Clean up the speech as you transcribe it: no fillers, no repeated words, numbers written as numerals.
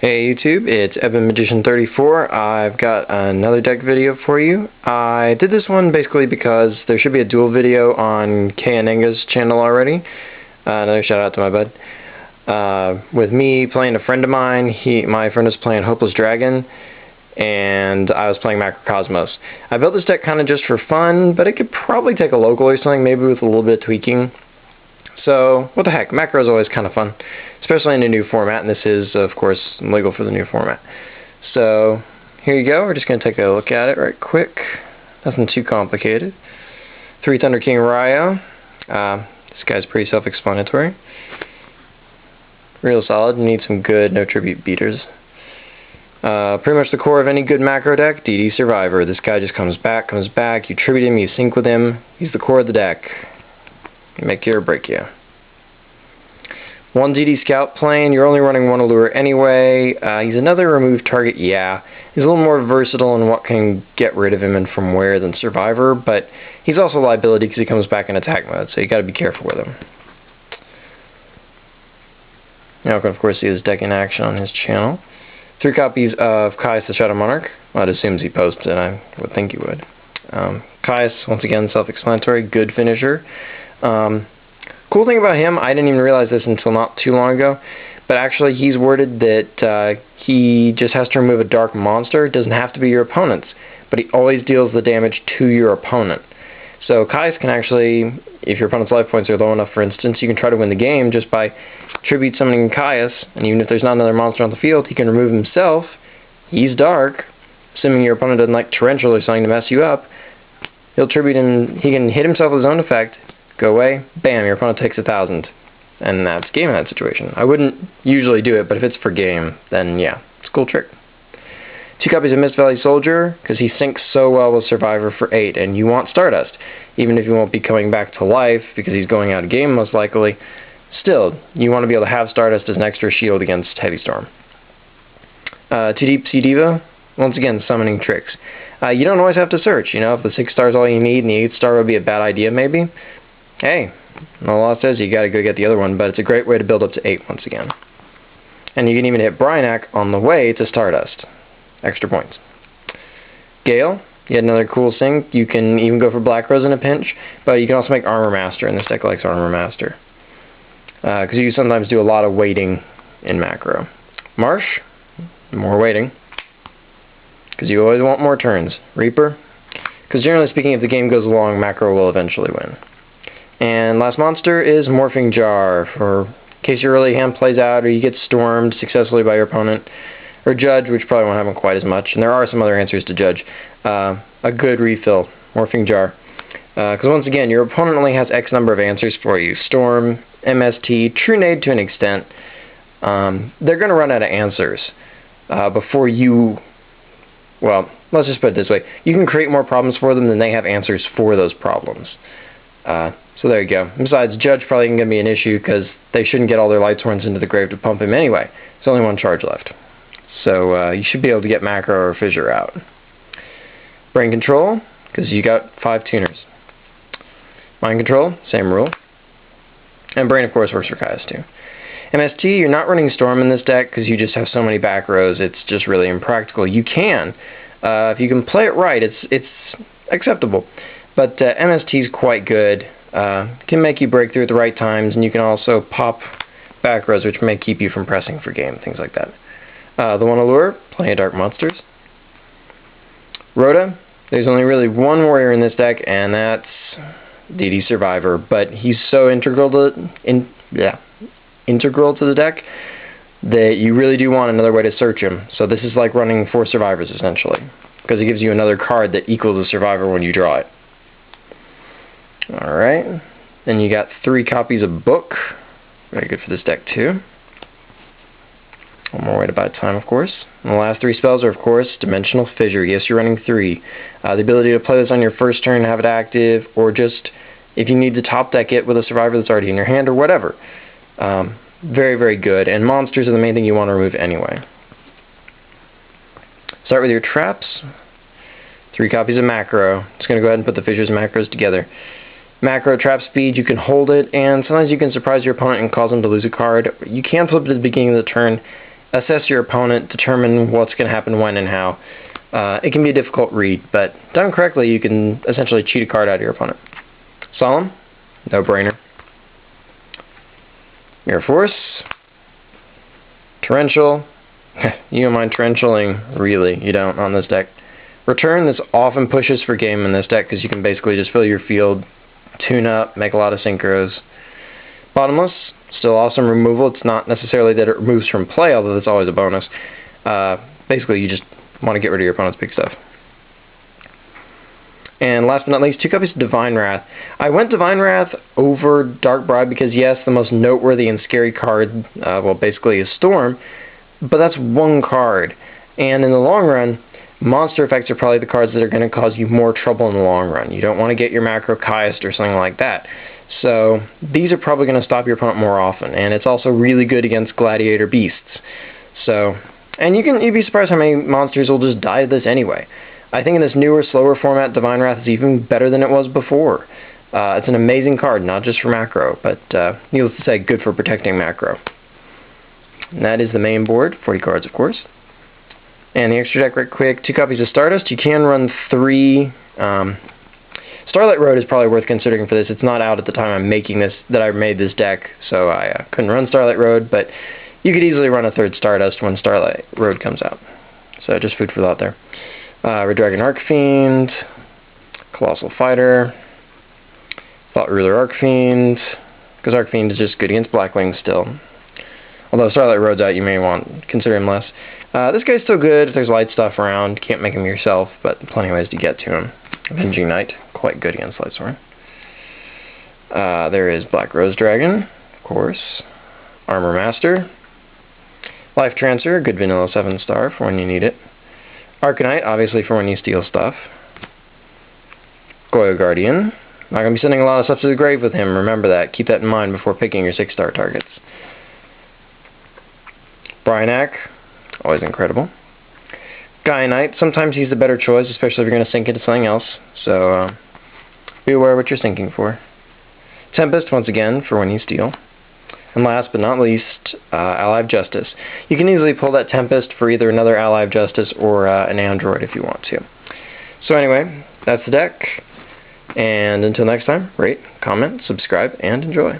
Hey YouTube, it's Evan Magician 34. I've got another deck video for you. I did this one basically because there should be a dual video on Kayanenga's channel already. Another shout out to my bud. With me playing a friend of mine, my friend was playing Hopeless Dragon, and I was playing Macrocosmos. I built this deck kind of just for fun, but it could probably take a local or something, maybe with a little bit of tweaking. So, what the heck, macro is always kind of fun, especially in a new format, and this is, of course, legal for the new format. So, here you go, we're just going to take a look at it right quick. Nothing too complicated. 3 Thunder King Ryo. This guy's pretty self-explanatory. Real solid, need some good no tribute beaters. Pretty much the core of any good macro deck, DD Survivor. This guy just comes back, you tribute him, you sync with him, he's the core of the deck. Make you or break you. 1 DD Scout playing, you're only running 1 Allure anyway. He's another remove target, yeah. He's a little more versatile in what can get rid of him and from where than Survivor, but he's also a liability because he comes back in attack mode, so you gotta be careful with him. Now you can of course see his deck in action on his channel. 3 copies of Caius the Shadow Monarch. Well, it assumes he posts it, I would think he would. Caius, once again, self-explanatory, good finisher. Cool thing about him, I didn't even realize this until not too long ago, but actually he's worded that he just has to remove a dark monster. It doesn't have to be your opponent's, but he always deals the damage to your opponent. So Caius can actually, if your opponent's life points are low enough, for instance, you can try to win the game just by tribute summoning Caius, and even if there's not another monster on the field, he can remove himself. He's dark, assuming your opponent doesn't like Torrential or something to mess you up. He'll tribute and he can hit himself with his own effect, go away, bam, your opponent takes 1,000. And that's game in that situation. I wouldn't usually do it, but if it's for game, then yeah, it's a cool trick. 2 copies of Mist Valley Soldier, because he syncs so well with Survivor for 8, and you want Stardust. Even if he won't be coming back to life, because he's going out of game most likely, still, you want to be able to have Stardust as an extra shield against Heavy Storm. 2 Deep Sea Diva, once again, summoning tricks. You don't always have to search, you know, if the 6 star's all you need and the 8 star would be a bad idea maybe. Hey, no law says you gotta go get the other one, but it's a great way to build up to 8 once again. And you can even hit Bryanak on the way to Stardust. Extra points. Gale, yet another cool thing. You can even go for Black Rose in a pinch, but you can also make Armor Master, and this deck likes Armor Master. Because you sometimes do a lot of waiting in macro. Marsh, more waiting. Because you always want more turns. Reaper, because generally speaking, if the game goes long, macro will eventually win. And last monster is Morphing Jar, for in case your early hand plays out or you get stormed successfully by your opponent. Or Judge, which probably won't happen quite as much. And there are some other answers to Judge. A good refill, Morphing Jar. Because once again, your opponent only has X number of answers for you. Storm, MST, True Nade to an extent. They're going to run out of answers before you... Well, let's just put it this way. You can create more problems for them than they have answers for those problems. So there you go. Besides, Judge probably isn't going to be an issue because they shouldn't get all their Lightsworns into the grave to pump him anyway. There's only 1 charge left. So you should be able to get Macro or Fissure out. Brain Control, because you got 5 tuners. Mind Control, same rule. And Brain, of course, works for Caius too. MST, you're not running Storm in this deck because you just have so many back rows, it's just really impractical. You can. If you can play it right, it's acceptable. But MST is quite good. Can make you break through at the right times, and you can also pop back rows, which may keep you from pressing for game, things like that. The 1 Allure, plenty of Dark Monsters. Rhoda, there's only really 1 warrior in this deck, and that's DD Survivor, but he's so integral to the deck that you really do want another way to search him. So this is like running 4 Survivors, essentially, because it gives you another card that equals a Survivor when you draw it. Alright, then you got 3 copies of Book. Very good for this deck too. 1 more way to buy time, of course. And the last 3 spells are, of course, Dimensional Fissure. Yes, you're running 3. The ability to play this on your first turn, have it active, or just if you need to top deck it with a Survivor that's already in your hand or whatever. Very, very good. And monsters are the main thing you want to remove anyway. Start with your traps. 3 copies of Macro. Just going to go ahead and put the Fissures and Macros together. Macro trap speed, you can hold it, and sometimes you can surprise your opponent and cause them to lose a card. You can flip it at the beginning of the turn assess your opponent, determine what's going to happen when and how. It can be a difficult read, but done correctly, you can essentially cheat a card out of your opponent. Solemn, no-brainer. Mirror Force, Torrential. You don't mind torrentialing? Really, you don't on this deck. Return, this often pushes for game in this deck because you can basically just fill your field, tune up, make a lot of synchros. Bottomless, still awesome removal. It's not necessarily that it removes from play, although that's always a bonus. Basically, you just want to get rid of your opponent's big stuff. And last but not least, 2 copies of Divine Wrath. I went Divine Wrath over Dark Bribe because, yes, the most noteworthy and scary card, well, basically is Storm, but that's one card. And in the long run, monster effects are probably the cards that are going to cause you more trouble in the long run. You don't want to get your macro Caius or something like that. So these are probably going to stop your opponent more often, and it's also really good against Gladiator Beasts. So, and you'd be surprised how many monsters will just die to this anyway. I think in this newer, slower format, Divine Wrath is even better than it was before. It's an amazing card, not just for macro, but needless to say, good for protecting macro. And that is the main board, 40 cards of course. And the extra deck right quick, 2 copies of Stardust. You can run 3. Starlight Road is probably worth considering for this. It's not out at the time I'm making this, that I made this deck, so I couldn't run Starlight Road, but you could easily run a 3rd Stardust when Starlight Road comes out. So just food for thought there. Red Dragon Archfiend, Colossal Fighter, Thought Ruler Archfiend, because Archfiend is just good against Blackwing still. Although Starlight Road's out, you may want to consider him less. This guy's still good if there's light stuff around. Can't make him yourself, but plenty of ways to get to him. Avenging Knight, quite good against Lightsworn. There is Black Rose Dragon, of course. Armor Master. Life Transfer, good vanilla 7-star for when you need it. Arcanite, obviously for when you steal stuff. Goyo Guardian. Not going to be sending a lot of stuff to the grave with him, remember that. Keep that in mind before picking your 6-star targets. Bryonac, always incredible. Gaia Knight, sometimes he's the better choice, especially if you're going to sink into something else. So, be aware of what you're sinking for. Tempest, once again, for when you steal. And last but not least, Ally of Justice. You can easily pull that Tempest for either another Ally of Justice or an Android if you want to. So anyway, that's the deck. And until next time, rate, comment, subscribe, and enjoy.